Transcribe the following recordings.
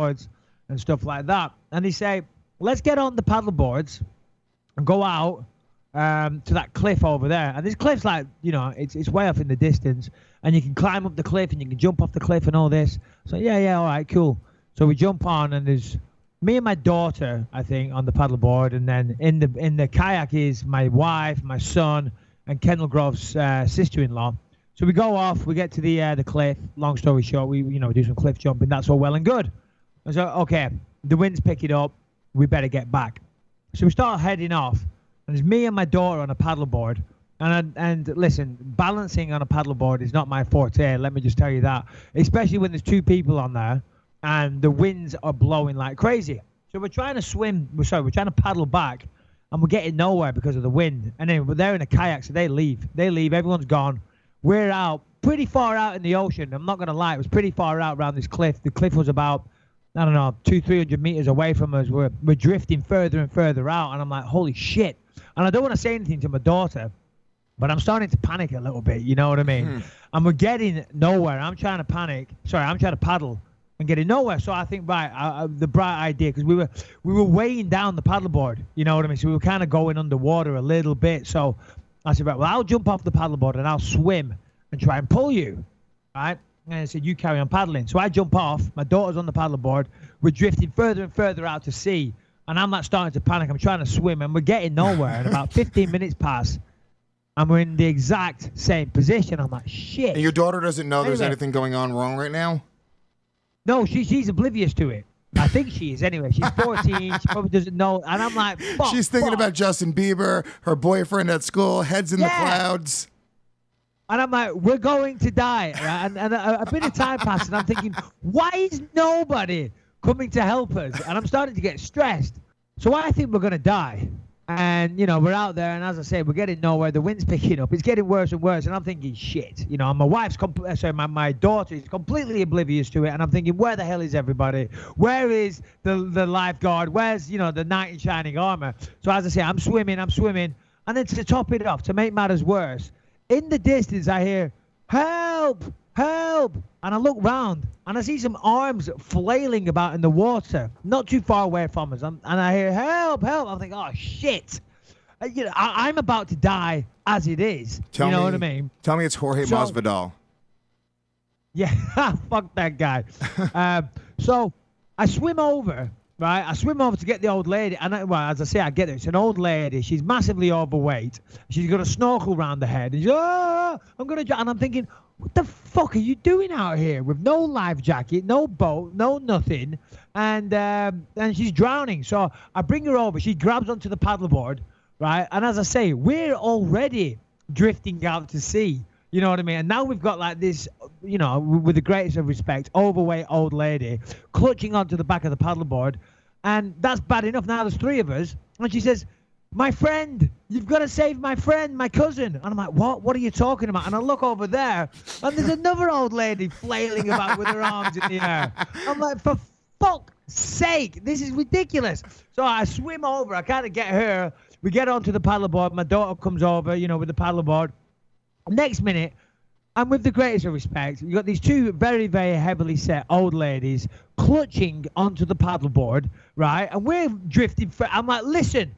boards and stuff like that. And they say, let's get on the paddle boards and go out to that cliff over there. And this cliff's like, it's way off in the distance. And you can climb up the cliff and you can jump off the cliff and all this. So, yeah, all right, cool. So we jump on and there's me and my daughter, I think, on the paddleboard. And then in the kayak is my wife, my son, and Kendall Grove's sister-in-law. So we go off, we get to the cliff. Long story short, we do some cliff jumping. That's all well and good. And so, okay, the wind's picking up. We better get back. So we start heading off. And it's me and my daughter on a paddleboard. And listen, balancing on a paddleboard is not my forte. Let me just tell you that. Especially when there's two people on there and the winds are blowing like crazy. So we're trying to paddle back. And we're getting nowhere because of the wind. And then they're in a kayak, so they leave. Everyone's gone. We're out, pretty far out in the ocean. I'm not going to lie. It was pretty far out around this cliff. The cliff was about, 200-300 meters away from us. We're drifting further and further out. And I'm like, holy shit. And I don't want to say anything to my daughter, but I'm starting to panic a little bit. You know what I mean? And we're getting nowhere. I'm trying to paddle and getting nowhere. So I think, the bright idea, because we were weighing down the paddleboard. You know what I mean? So we were kind of going underwater a little bit. So I said, right, well, I'll jump off the paddleboard and I'll swim and try and pull you, right? And I said, you carry on paddling. So I jump off. My daughter's on the paddleboard. We're drifting further and further out to sea. And I'm like starting to panic. I'm trying to swim and we're getting nowhere. And about 15 minutes pass and we're in the exact same position. I'm like, shit. And your daughter doesn't know there's anything going on wrong right now? No, she's oblivious to it. I think she is anyway. She's 14. She probably doesn't know. And I'm like, fuck. She's thinking about Justin Bieber, her boyfriend at school, heads in the clouds. And I'm like, we're going to die. Right? And a bit of time passed, and I'm thinking, why is nobody coming to help us? And I'm starting to get stressed. So I think we're going to die. And, we're out there, and as I say, we're getting nowhere. The wind's picking up. It's getting worse and worse. And I'm thinking, shit. And my wife's, my daughter is completely oblivious to it. And I'm thinking, where the hell is everybody? Where is the lifeguard? Where's, the knight in shining armor? So as I say, I'm swimming. And then to top it off, to make matters worse, in the distance, I hear, help, help. And I look round, and I see some arms flailing about in the water, not too far away from us. And I hear, help, help. I'm thinking, oh, shit. I'm about to die as it is. You know what I mean? Tell me it's Jorge Masvidal. Yeah, fuck that guy. So I swim over, right? I swim over to get the old lady. And as I say, I get it. It's an old lady. She's massively overweight. She's got a snorkel around the head. And she's, I'm going to drown. And I'm thinking, what the fuck are you doing out here with no life jacket, no boat, no nothing? And she's drowning. So I bring her over. She grabs onto the paddleboard, right? And as I say, we're already drifting out to sea. You know what I mean? And now we've got like this, with the greatest of respect, overweight old lady clutching onto the back of the paddleboard. And that's bad enough. Now there's three of us. And she says, my friend, you've got to save my friend, my cousin. And I'm like, what? What are you talking about? And I look over there, and there's another old lady flailing about with her arms in the air. I'm like, for fuck's sake, this is ridiculous. So I swim over. I kind of get her. We get onto the paddleboard. My daughter comes over, with the paddleboard. Next minute, and with the greatest of respect, you got these two very, very heavily set old ladies clutching onto the paddleboard, right? And we're drifting. I'm like, listen,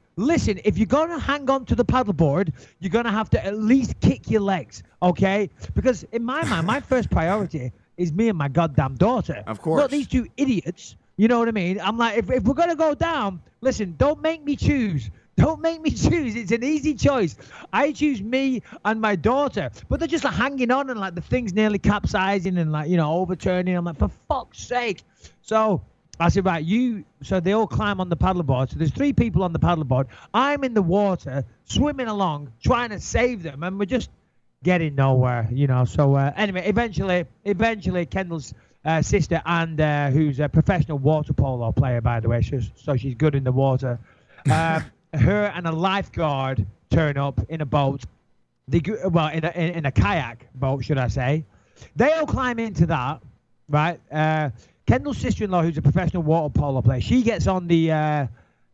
if you're going to hang on to the paddleboard, you're going to have to at least kick your legs, okay? Because in my mind, my first priority is me and my goddamn daughter. Of course. Not these two idiots. You know what I mean? I'm like, if we're going to go down, listen, don't make me choose. Don't make me choose. It's an easy choice. I choose me and my daughter. But they're just like hanging on and like the thing's nearly capsizing and like, overturning. I'm like, for fuck's sake. So I said, right, so they all climb on the paddleboard. So there's three people on the paddleboard. I'm in the water, swimming along, trying to save them. And we're just getting nowhere, So anyway, eventually Kendall's sister, and who's a professional water polo player, by the way. So she's good in the water. Her and a lifeguard turn up in a boat. In a kayak boat, should I say. They all climb into that, right? Kendall's sister-in-law, who's a professional water polo player, she gets on the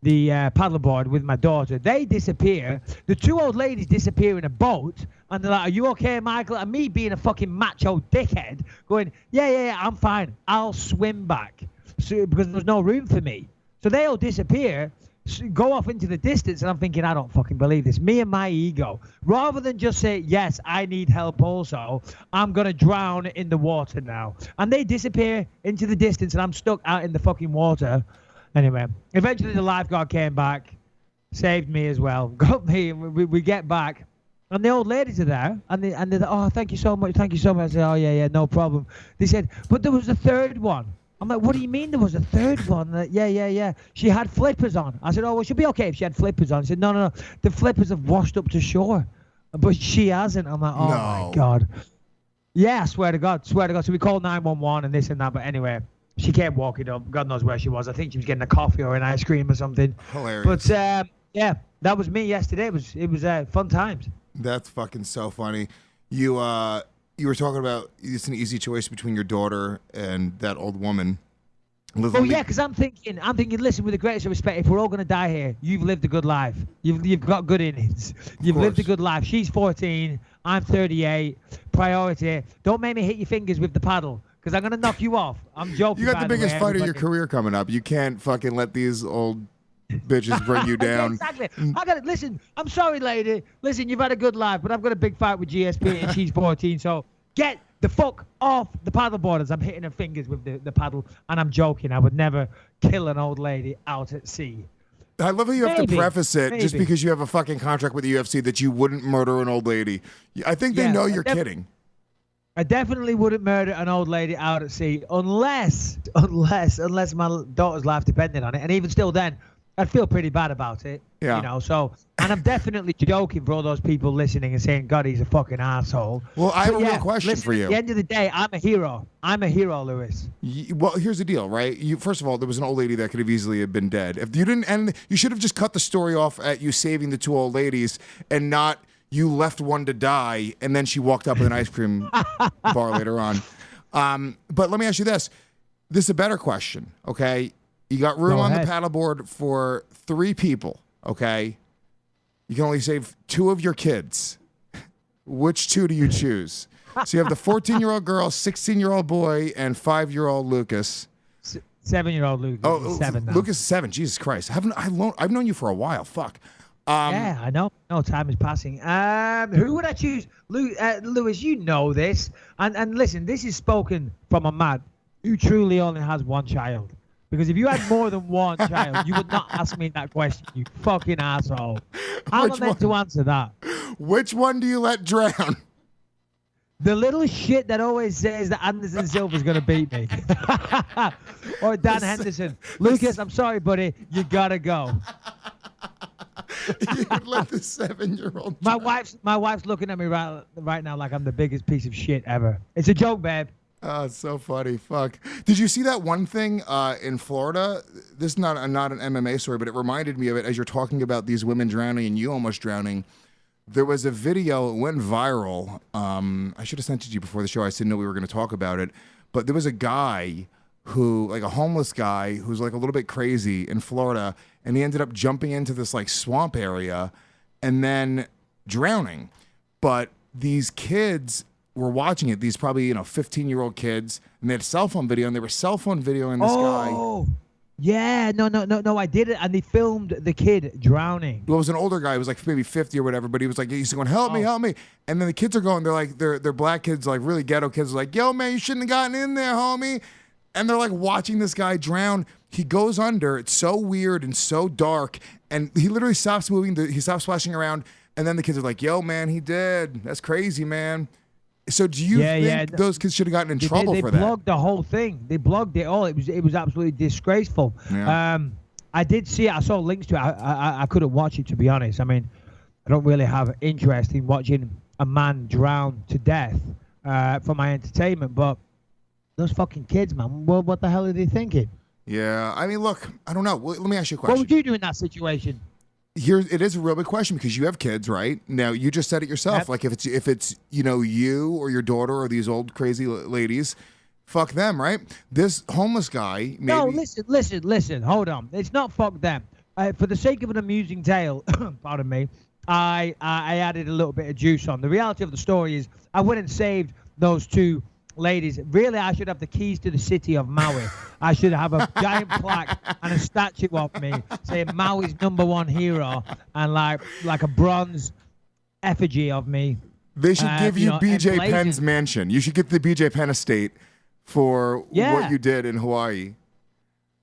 paddleboard with my daughter. They disappear. The two old ladies disappear in a boat, and they're like, are you okay, Michael? And me being a fucking macho dickhead going, yeah, I'm fine. I'll swim back. because there was no room for me. So they all disappear, go off into the distance, and I'm thinking, I don't fucking believe this. Me and my ego, rather than just say, yes, I need help also, I'm going to drown in the water now. And they disappear into the distance, and I'm stuck out in the fucking water. Anyway, eventually the lifeguard came back, saved me as well, got me, and we get back. And the old ladies are there, and they're, oh, thank you so much. I said, oh, yeah, no problem. They said, but there was a third one. I'm like, what do you mean there was a third one? Yeah. She had flippers on. I said, oh, well, she'll be okay if she had flippers on. She said, no. The flippers have washed up to shore, but she hasn't. I'm like, oh, my God. Yeah, I swear to God. So we called 911 and this and that. But anyway, she came walking up. God knows where she was. I think she was getting a coffee or an ice cream or something. Hilarious. But, yeah, that was me yesterday. It was fun times. That's fucking so funny. You were talking about it's an easy choice between your daughter and that old woman. Oh yeah, because I'm thinking. Listen, with the greatest respect, if we're all gonna die here, you've lived a good life. You've got good innings. You've lived a good life. She's 14. I'm 38. Priority. Don't make me hit your fingers with the paddle, because I'm gonna knock you off. I'm joking. You got the biggest fight of your career coming up. You can't fucking let these old bitches bring you down. Exactly. I got it. Listen, I'm sorry, lady. Listen, you've had a good life, but I've got a big fight with GSP, and she's 14. So get the fuck off the paddleboard as I'm hitting her fingers with the paddle. And I'm joking. I would never kill an old lady out at sea. I love how you have to preface it just because you have a fucking contract with the UFC that you wouldn't murder an old lady. I think they know you're kidding. I definitely wouldn't murder an old lady out at sea unless my daughter's life depended on it. And even still then, I'd feel pretty bad about it. Yeah. You know, so, and I'm definitely joking for all those people listening and saying, God, he's a fucking asshole. Well, I have a real question for you. At the end of the day, I'm a hero. I'm a hero, Lewis. Well, here's the deal, right? First of all, there was an old lady that could have easily have been dead. If you didn't end, you should have just cut the story off at you saving the two old ladies and not you left one to die and then she walked up with an ice cream bar later on. But let me ask you this. This is a better question, okay? You got room on the paddleboard for 3 people, okay? You can only save 2 of your kids. Which 2 do you choose? So you have the 14-year-old girl, 16-year-old boy, and 5-year-old Lucas. 7-year-old Lucas. Oh, 7 now. Lucas is 7. Jesus Christ. I've known you for a while. Fuck. Yeah, I know. No, time is passing. Who would I choose? Lewis, you know this. And listen, this is spoken from a man who truly only has 1 child. Because if you had more than 1 child, you would not ask me that question, you fucking asshole. How am I meant to answer that? Which one do you let drown? The little shit that always says that Anderson Silva's going to beat me. Or Dan Henderson. Lucas, I'm sorry, buddy. You got to go. You would let the 7-year-old My wife's looking at me right now like I'm the biggest piece of shit ever. It's a joke, babe. Oh, it's so funny. Fuck. Did you see that one thing in Florida? This is not an MMA story, but it reminded me of it as you're talking about these women drowning and you almost drowning. There was a video, it went viral. I should have sent it to you before the show. I didn't know we were going to talk about it. But there was a guy who, like a homeless guy, who's like a little bit crazy in Florida, and he ended up jumping into this like swamp area and then drowning. But these kids were watching it, these probably, 15-year-old kids, and they had cell phone video, and they were cell phone videoing this guy. Oh, yeah, no, I did it, and they filmed the kid drowning. Well, it was an older guy, he was like maybe 50 or whatever, but he was like, he's going, help me. And then the kids are going, they're like, they're black kids, like really ghetto kids, like, yo, man, you shouldn't have gotten in there, homie. And they're like watching this guy drown. He goes under, it's so weird and so dark, and he literally stops moving, he stops splashing around, and then the kids are like, yo, man, he did. That's crazy, man. So do you think those kids should have gotten in trouble for that? They blogged the whole thing. They blogged it all. It was absolutely disgraceful. Yeah. I did see it. I saw links to it. I couldn't watch it, to be honest. I mean, I don't really have interest in watching a man drown to death for my entertainment. But those fucking kids, man, what the hell are they thinking? Yeah. I mean, look, I don't know. Let me ask you a question. What would you do in that situation? Here, it is a real big question because you have kids, right? Now, you just said it yourself. Yep. Like, if it's you or your daughter or these old crazy ladies, fuck them, right? This homeless guy, maybe... No, listen. Hold on. It's not fuck them. For the sake of an amusing tale, pardon me, I added a little bit of juice on. The reality of the story is I went and saved those 2 ladies, really, I should have the keys to the city of Maui. I should have a giant plaque and a statue of me saying Maui's #1 hero and like a bronze effigy of me. They should give you BJ emblazoned. Penn's mansion. You should get the BJ Penn estate for what you did in Hawaii.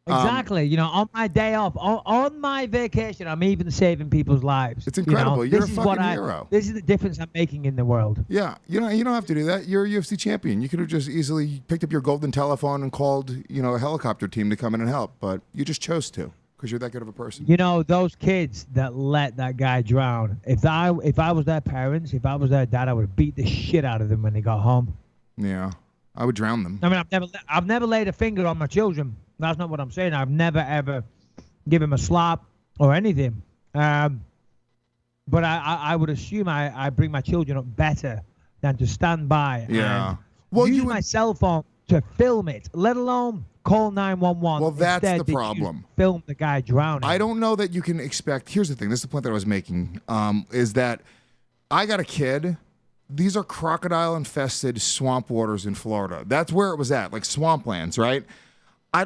Exactly. On my day off, on my vacation, I'm even saving people's lives. It's incredible. You're a fucking hero. This is the difference I'm making in the world. Yeah. You don't have to do that. You're a UFC champion. You could have just easily picked up your golden telephone and called, a helicopter team to come in and help, but you just chose to because you're that good of a person. Those kids that let that guy drown, if I was their parents, if I was their dad, I would have beat the shit out of them when they got home. Yeah. I would drown them. I mean, I've never laid a finger on my children. That's not what I'm saying. I've never, ever given him a slap or anything. But I would assume I bring my children up better than to stand by and use my cell phone to film it, let alone call 911. Well, that's the problem. Film the guy drowning. I don't know that you can expect. Here's the thing. This is the point that I was making, is that I got a kid. These are crocodile-infested swamp waters in Florida. That's where it was at, like swamplands, right?